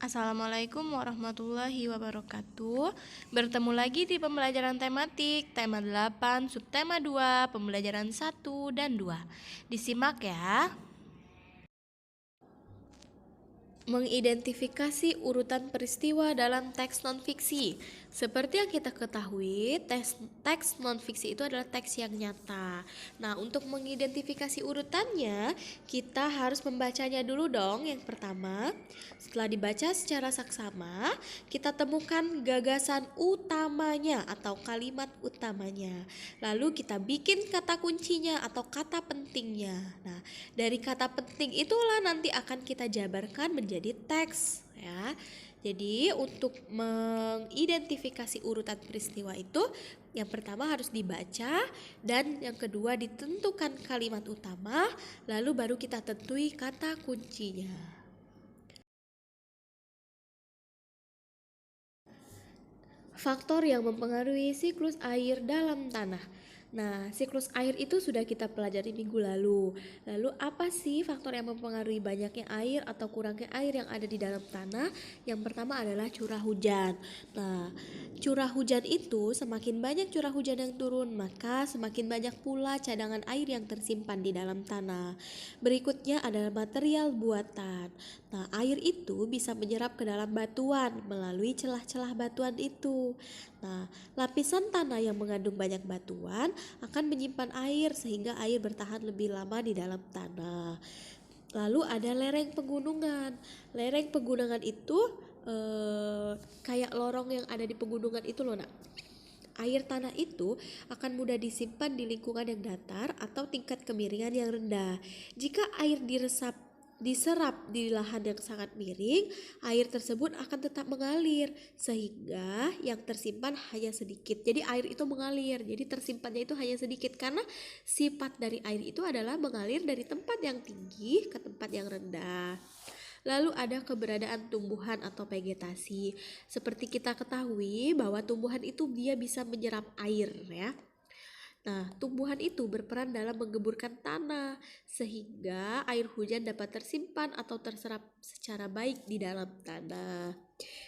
Assalamualaikum warahmatullahi wabarakatuh. Bertemu lagi di pembelajaran tematik tema 8, subtema 2, pembelajaran 1 dan 2. Disimak ya. Mengidentifikasi urutan peristiwa dalam teks non-fiksi. Seperti yang kita ketahui, teks non-fiksi itu adalah teks yang nyata. Nah, untuk mengidentifikasi urutannya, kita harus membacanya dulu dong yang pertama. Setelah dibaca secara saksama, kita temukan gagasan utamanya atau kalimat utamanya. Lalu kita bikin kata kuncinya atau kata pentingnya. Nah, dari kata penting itulah nanti akan kita jabarkan menjadi teks ya. Jadi untuk mengidentifikasi urutan peristiwa itu yang pertama harus dibaca dan yang kedua ditentukan kalimat utama, lalu baru kita tentui kata kuncinya. Faktor yang mempengaruhi siklus air dalam tanah. Nah, siklus air itu sudah kita pelajari minggu lalu. Lalu apa sih faktor yang mempengaruhi banyaknya air atau kurangnya air yang ada di dalam tanah? Yang pertama adalah curah hujan. Nah, curah hujan itu semakin banyak curah hujan yang turun, maka semakin banyak pula cadangan air yang tersimpan di dalam tanah. Berikutnya adalah material buatan. Nah, air itu bisa menyerap ke dalam batuan melalui celah-celah batuan itu. Nah, lapisan tanah yang mengandung banyak batuan akan menyimpan air sehingga air bertahan lebih lama di dalam tanah. Lalu ada lereng pegunungan. Lereng pegunungan itu kayak lorong yang ada di pegunungan itu loh nak. Air tanah itu akan mudah disimpan di lingkungan yang datar atau tingkat kemiringan yang rendah. Jika air diserap di lahan yang sangat miring, air tersebut akan tetap mengalir sehingga yang tersimpan hanya sedikit. Jadi air itu mengalir, jadi tersimpannya itu hanya sedikit karena sifat dari air itu adalah mengalir dari tempat yang tinggi ke tempat yang rendah. Lalu ada keberadaan tumbuhan atau vegetasi. Seperti kita ketahui bahwa tumbuhan itu dia bisa menyerap air ya. Nah, tumbuhan itu berperan dalam menggeburkan tanah sehingga air hujan dapat tersimpan atau terserap secara baik di dalam tanah.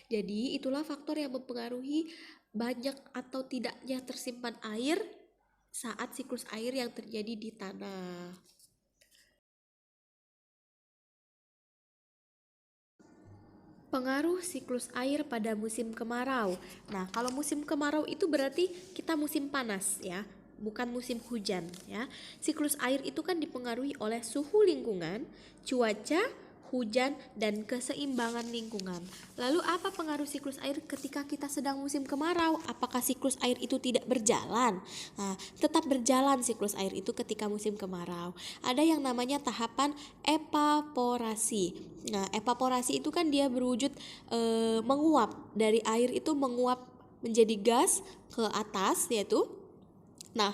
Jadi, itulah faktor yang mempengaruhi banyak atau tidaknya tersimpan air saat siklus air yang terjadi di tanah. Pengaruh siklus air pada musim kemarau. Nah, kalau musim kemarau itu berarti kita musim panas ya, bukan musim hujan ya. Siklus air itu kan dipengaruhi oleh suhu lingkungan, cuaca, hujan, dan keseimbangan lingkungan. Lalu apa pengaruh siklus air ketika kita sedang musim kemarau? Apakah siklus air itu tidak berjalan? Nah, tetap berjalan siklus air itu ketika musim kemarau. Ada yang namanya tahapan evaporasi. Nah, evaporasi itu kan dia berwujud menguap, dari air itu menguap menjadi gas ke atas yaitu. Nah,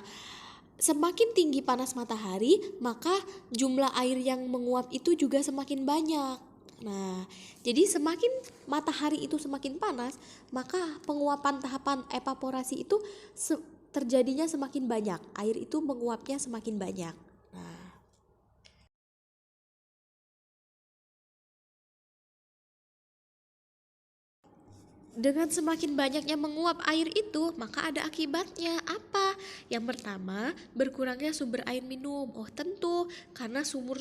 semakin tinggi panas matahari, maka jumlah air yang menguap itu juga semakin banyak. Nah, jadi semakin matahari itu semakin panas, maka penguapan tahapan evaporasi itu terjadinya semakin banyak. Air itu menguapnya semakin banyak. Nah, dengan semakin banyaknya menguap air itu, maka ada akibatnya. Apa? Yang pertama, berkurangnya sumber air minum. Oh tentu, karena sumber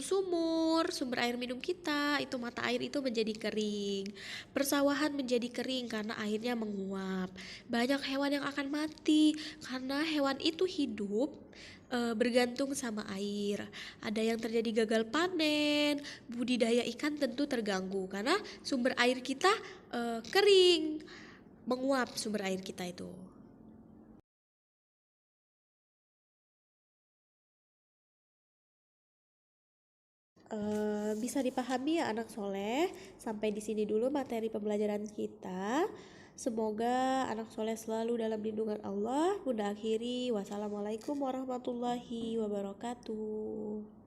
air minum kita, itu mata air itu menjadi kering. Persawahan menjadi kering karena airnya menguap. Banyak hewan yang akan mati, karena hewan itu hidup bergantung sama air. Ada yang terjadi gagal panen, budidaya ikan tentu terganggu karena sumber air kita kering, menguap sumber air kita itu. Bisa dipahami ya anak soleh. Sampai di sini dulu materi pembelajaran kita. Semoga anak soleh selalu dalam lindungan Allah. Bunda akhiri, wassalamualaikum warahmatullahi wabarakatuh.